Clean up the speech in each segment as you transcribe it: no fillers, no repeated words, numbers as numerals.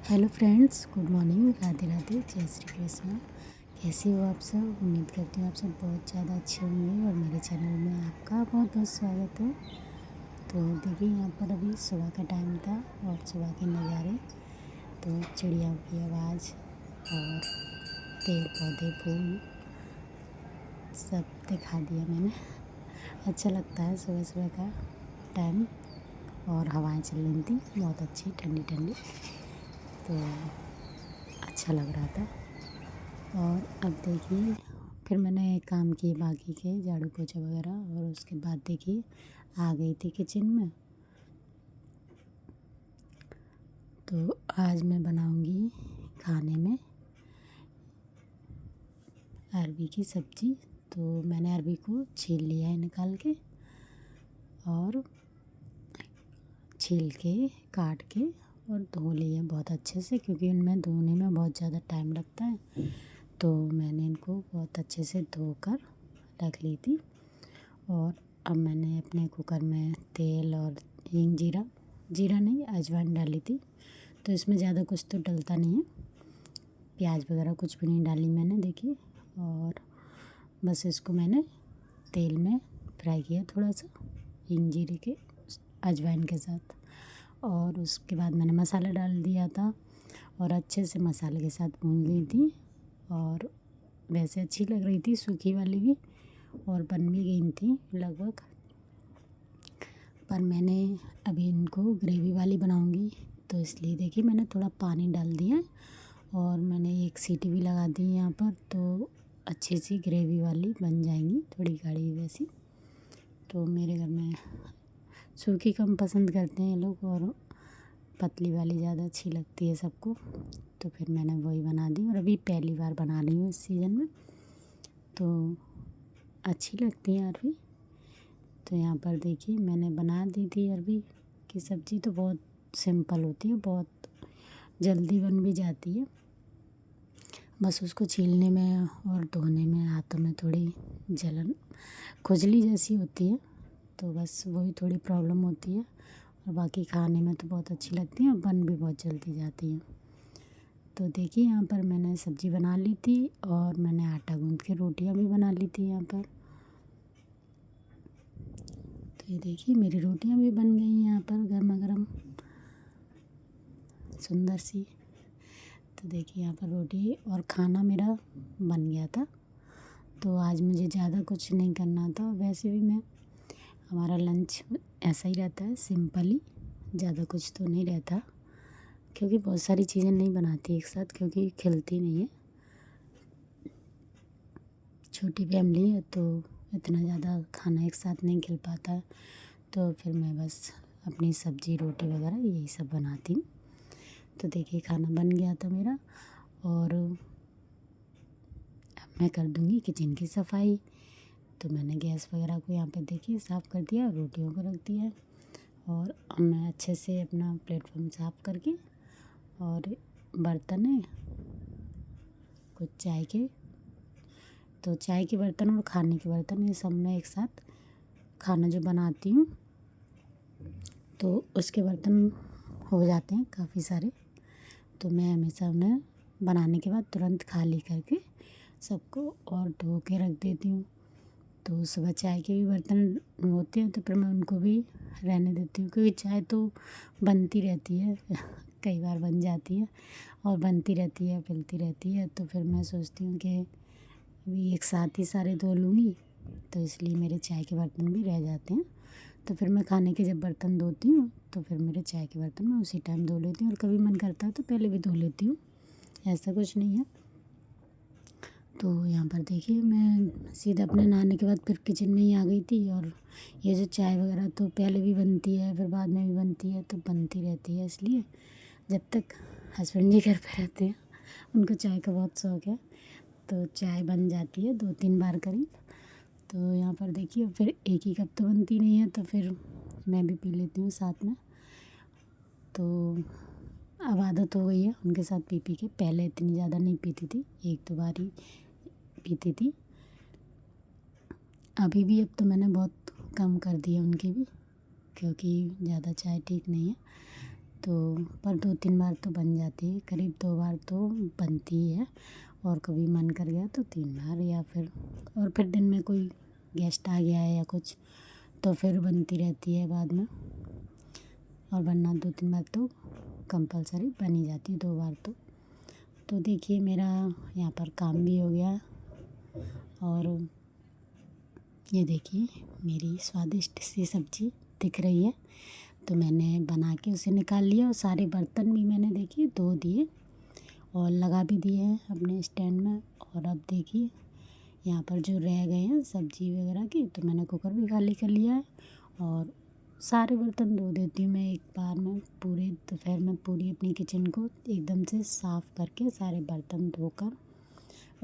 Hello friends, good morning, Radhe Radhe, जय श्री कृष्ण। कैसे हो आप सब? उम्मीद करती हूँ आप सब बहुत ज़्यादा अच्छे होंगे और मेरे चैनल में आपका बहुत बहुत स्वागत है। तो देखिए, यहाँ पर अभी सुबह का टाइम था और सुबह के नज़ारे, तो चिड़ियाओं की आवाज़ और पेड़ पौधे फूल सब दिखा दिया मैंने। अच्छा लगता है सुबह सुबह का टाइम और हवाएं चल रही थी बहुत अच्छी, ठंडी ठंडी, तो अच्छा लग रहा था। और अब देखिए, फिर मैंने काम किए बाकी के, झाड़ू पोछा वगैरह, और उसके बाद देखिए आ गई थी किचन में। तो आज मैं बनाऊंगी खाने में अरबी की सब्ज़ी। तो मैंने अरबी को छील लिया है निकाल के, और छील के काट के और धो लिया बहुत अच्छे से, क्योंकि उनमें धोने में बहुत ज़्यादा टाइम लगता है। तो मैंने इनको बहुत अच्छे से धोकर रख ली थी। और अब मैंने अपने कुकर में तेल और हींग, जीरा नहीं, अजवाइन डाली थी। तो इसमें ज़्यादा कुछ तो डलता नहीं है, प्याज वगैरह कुछ भी नहीं डाली मैंने, देखिए। और बस इसको मैंने तेल में फ्राई किया थोड़ा सा, हींग जीरे के अजवाइन के साथ। और उसके बाद मैंने मसाला डाल दिया था और अच्छे से मसाले के साथ भून ली थी। और वैसे अच्छी लग रही थी सूखी वाली भी, और बन भी गई थी लगभग। पर मैंने अभी इनको ग्रेवी वाली बनाऊंगी, तो इसलिए देखिए मैंने थोड़ा पानी डाल दिया है और मैंने एक सीटी भी लगा दी यहाँ पर। तो अच्छी सी ग्रेवी वाली बन जाएंगी, थोड़ी गाढ़ी वैसी। तो मेरे घर में सूखी कम पसंद करते हैं लोग, और पतली वाली ज़्यादा अच्छी लगती है सबको। तो फिर मैंने वही बना दी, और अभी पहली बार बना रही हूँ इस सीज़न में, तो अच्छी लगती है अरबी। तो यहाँ पर देखिए मैंने बना दी थी अरबी की सब्ज़ी। तो बहुत सिंपल होती है, बहुत जल्दी बन भी जाती है। बस उसको छीलने में और धोने में हाथों में थोड़ी जलन, खुजली जैसी होती है, तो बस वही थोड़ी प्रॉब्लम होती है। और बाकी खाने में तो बहुत अच्छी लगती है और बन भी बहुत जल्दी जाती है। तो देखिए यहाँ पर मैंने सब्ज़ी बना ली थी और मैंने आटा गूँथ के रोटियाँ भी बना ली थी यहाँ पर। तो ये देखिए मेरी रोटियाँ भी बन गई यहाँ पर गर्मा गर्म, सुंदर सी। तो देखिए यहाँ पर रोटी और खाना मेरा बन गया था। तो आज मुझे ज़्यादा कुछ नहीं करना था, वैसे भी हमारा लंच ऐसा ही रहता है, सिंपल ही, ज़्यादा कुछ तो नहीं रहता, क्योंकि बहुत सारी चीज़ें नहीं बनाती एक साथ, क्योंकि खिलती नहीं है, छोटी फैमिली है, तो इतना ज़्यादा खाना एक साथ नहीं खिल पाता है। तो फिर मैं बस अपनी सब्ज़ी रोटी वगैरह यही सब बनाती हूँ। तो देखिए खाना बन गया था मेरा, और अब मैं कर दूँगी किचन की सफाई। तो मैंने गैस वगैरह को यहाँ पे देखिए साफ़ कर दिया, रोटियों को रख दिया है। और अब मैं अच्छे से अपना प्लेटफॉर्म साफ़ करके, और बर्तन है कुछ चाय के, तो चाय के बर्तन और खाने के बर्तन, ये सब मैं एक साथ खाना जो बनाती हूँ तो उसके बर्तन हो जाते हैं काफ़ी सारे। तो मैं हमेशा उन्हें बनाने के बाद तुरंत खाली करके सबको और धो के रख देती हूँ। तो सुबह चाय के भी बर्तन होते हैं, तो फिर मैं उनको भी रहने देती हूँ, क्योंकि चाय तो बनती रहती है कई बार बन जाती है और बनती रहती है, पिलती रहती है। तो फिर मैं सोचती हूँ कि अभी एक साथ ही सारे धो लूँगी, तो इसलिए मेरे चाय के बर्तन भी रह जाते हैं। तो फिर मैं खाने के जब बर्तन धोती हूँ, तो फिर मेरे चाय के बर्तन मैं उसी टाइम धो लेती हूँ, और कभी मन करता है तो पहले भी धो लेती हूँ, ऐसा कुछ नहीं है। तो यहाँ पर देखिए मैं सीधा अपने नहाने के बाद फिर किचन में ही आ गई थी। और ये जो चाय वगैरह तो पहले भी बनती है, फिर बाद में भी बनती है, तो बनती रहती है, इसलिए जब तक हस्बैंड जी घर पे रहते हैं, उनको चाय का बहुत शौक़ है, तो चाय बन जाती है 2-3 बार करीब। तो यहाँ पर देखिए फिर एक ही कप तो बनती नहीं है, तो फिर मैं भी पी लेती हूँ साथ में। तो अब आदत हो गई है उनके साथ पी पी के, पहले इतनी ज़्यादा नहीं पीती थी, 1-2 बार ही पीती थी। अभी भी अब तो मैंने बहुत कम कर दी है उनकी भी, क्योंकि ज़्यादा चाय ठीक नहीं है। तो पर 2-3 बार तो बन जाती है, करीब 2 बार तो बनती ही है। और कभी मन कर गया तो 3 बार, या फिर दिन में कोई गेस्ट आ गया है या कुछ तो फिर बनती रहती है बाद में। और वरना 2-3 बार तो कंपल्सरी बन ही जाती है, 2 बार तो देखिए मेरा यहाँ पर काम भी हो गया। और ये देखिए मेरी स्वादिष्ट सी सब्ज़ी दिख रही है, तो मैंने बना के उसे निकाल लिया। और सारे बर्तन भी मैंने देखिए धो दिए और लगा भी दिए हैं अपने स्टैंड में। और अब देखिए यहाँ पर जो रह गए हैं सब्ज़ी वगैरह की, तो मैंने कुकर भी खाली कर लिया है। और सारे बर्तन धो देती हूँ मैं एक बार में, पूरे दोपहर में पूरी अपनी किचन को एकदम से साफ़ करके सारे बर्तन धोकर,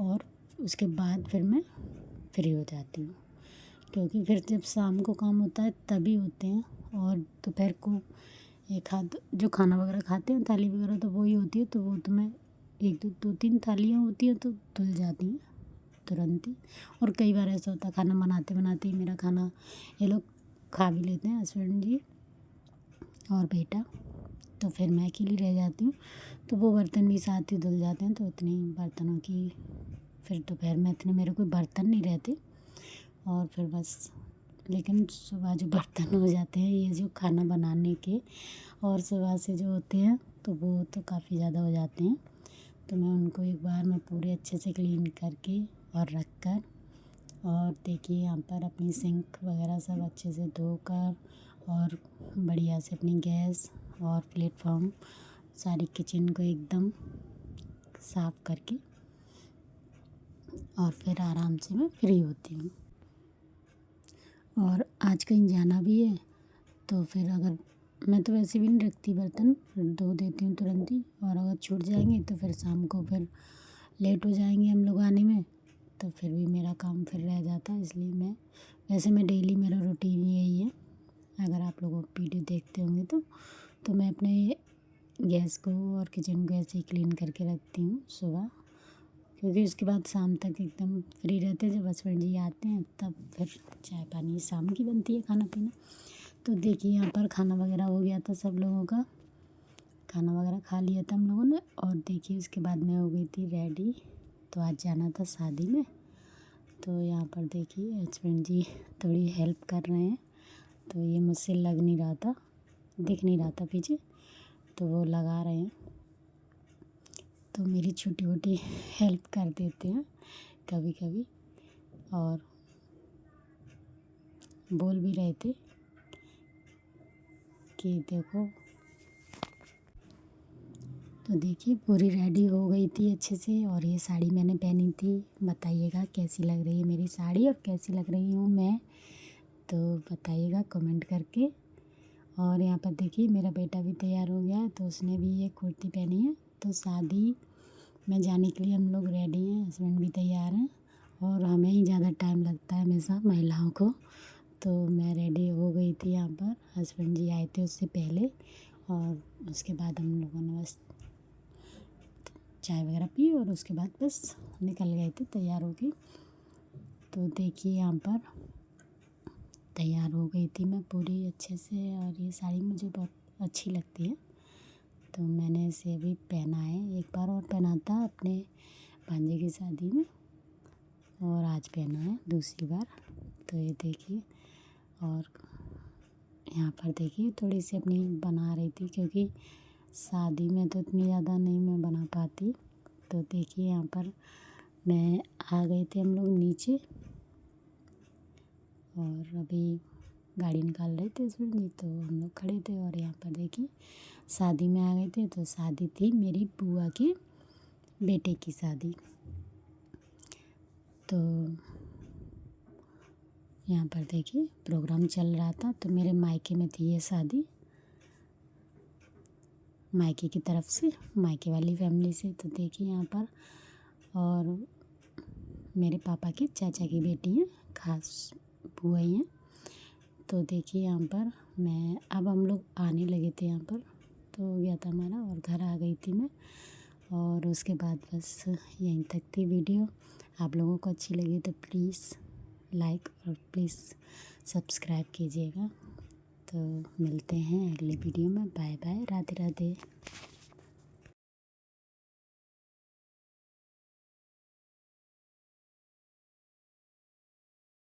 और उसके बाद फिर मैं फ्री हो जाती हूँ। क्योंकि फिर जब शाम को काम होता है तभी होते हैं, और दोपहर को एक आध जो खाना वगैरह खाते हैं थाली वगैरह तो वही होती है, तो वो तो मैं 1-2-3 थालियाँ होती हैं तो धुल जाती हैं तुरंत ही। और कई बार ऐसा होता है खाना बनाते बनाते ही मेरा खाना ये लोग खा भी लेते हैं, हस्बैंड जी और बेटा, तो फिर मैं अकेली रह जाती हूँ। तो वो बर्तन भी साथ ही धुल जाते हैं, तो इतनी बर्तनों की फिर दोपहर में इतने मेरे कोई बर्तन नहीं रहते। और फिर बस, लेकिन सुबह जो बर्तन हो जाते हैं ये जो खाना बनाने के और सुबह से जो होते हैं तो वो तो काफ़ी ज़्यादा हो जाते हैं। तो मैं उनको एक बार मैं पूरे अच्छे से क्लीन करके और रख कर, और देखिए यहाँ पर अपनी सिंक वगैरह सब अच्छे से धोकर और बढ़िया से अपनी गैस और प्लेटफॉर्म सारी किचन को एकदम साफ़ करके, और फिर आराम से मैं फ्री होती हूँ। और आज कहीं जाना भी है तो फिर अगर मैं तो वैसे भी नहीं रखती बर्तन, धो देती हूँ तुरंत ही। और अगर छूट जाएंगे तो फिर शाम को फिर लेट हो जाएंगे हम लोग आने में, तो फिर भी मेरा काम फिर रह जाता है। इसलिए मैं डेली मेरा रूटीन यही है। अगर आप लोग वीडियो देखते होंगे तो मैं अपने गैस को और किचन को ऐसे ही क्लीन करके रखती हूँ सुबह, क्योंकि उसके बाद शाम तक एकदम फ्री रहते हैं। जब हस्बैंड जी आते हैं तब फिर चाय पानी शाम की बनती है, खाना पीना। तो देखिए यहाँ पर खाना वगैरह हो गया था, सब लोगों का खाना वगैरह खा लिया था हम लोगों ने। और देखिए उसके बाद मैं हो गई थी रेडी, तो आज जाना था शादी में। तो यहाँ पर देखिए हस्बैंड जी थोड़ी हेल्प कर रहे हैं, तो ये मुझसे लग नहीं रहा था, दिख नहीं रहा था पीछे, तो वो लगा रहे हैं। तो मेरी छोटी मोटी हेल्प कर देते हैं कभी कभी, और बोल भी रहे थे कि देखो। तो देखिए पूरी रेडी हो गई थी अच्छे से, और ये साड़ी मैंने पहनी थी। बताइएगा कैसी लग रही है मेरी साड़ी और कैसी लग रही हूँ मैं, तो बताइएगा कमेंट करके। और यहाँ पर देखिए मेरा बेटा भी तैयार हो गया है, तो उसने भी ये कुर्ती पहनी है। तो शादी में जाने के लिए हम लोग रेडी हैं, हस्बैंड भी तैयार हैं, और हमें ही ज़्यादा टाइम लगता है हमेशा महिलाओं को। तो मैं रेडी हो गई थी यहाँ पर, हस्बैंड जी आए थे उससे पहले, और उसके बाद हम लोगों ने बस चाय वगैरह पी और उसके बाद बस निकल गए थे तैयार हो के। तो देखिए यहाँ पर तैयार हो गई थी मैं पूरी अच्छे से, और ये साड़ी मुझे बहुत अच्छी लगती है, तो मैंने इसे अभी पहना है। एक बार और पहना था अपने भांजे की शादी में, और आज पहना है दूसरी बार। तो ये देखिए, और यहाँ पर देखिए थोड़ी सी अपनी बना रही थी, क्योंकि शादी में तो इतनी ज़्यादा नहीं मैं बना पाती। तो देखिए यहाँ पर मैं आ गए थे हम लोग नीचे, और अभी गाड़ी निकाल रहे थे हस्बैंड जी, तो हम लोग खड़े थे। और यहाँ पर देखिए शादी में आ गए थे, तो शादी थी मेरी बुआ के बेटे की शादी। तो यहाँ पर देखिए प्रोग्राम चल रहा था, तो मेरे मायके में थी ये शादी, मायके की तरफ से, मायके वाली फैमिली से। तो देखिए यहाँ पर, और मेरे पापा के चाचा की बेटी हैं, खास बुआ ही हैं। तो देखिए यहाँ पर अब हम लोग आने लगे थे यहाँ पर, तो हो गया था हमारा, और घर आ गई थी मैं। और उसके बाद बस यहीं तक थी वीडियो। आप लोगों को अच्छी लगी तो प्लीज़ लाइक और प्लीज़ सब्सक्राइब कीजिएगा। तो मिलते हैं अगली वीडियो में। Bye bye, Radhe Radhe.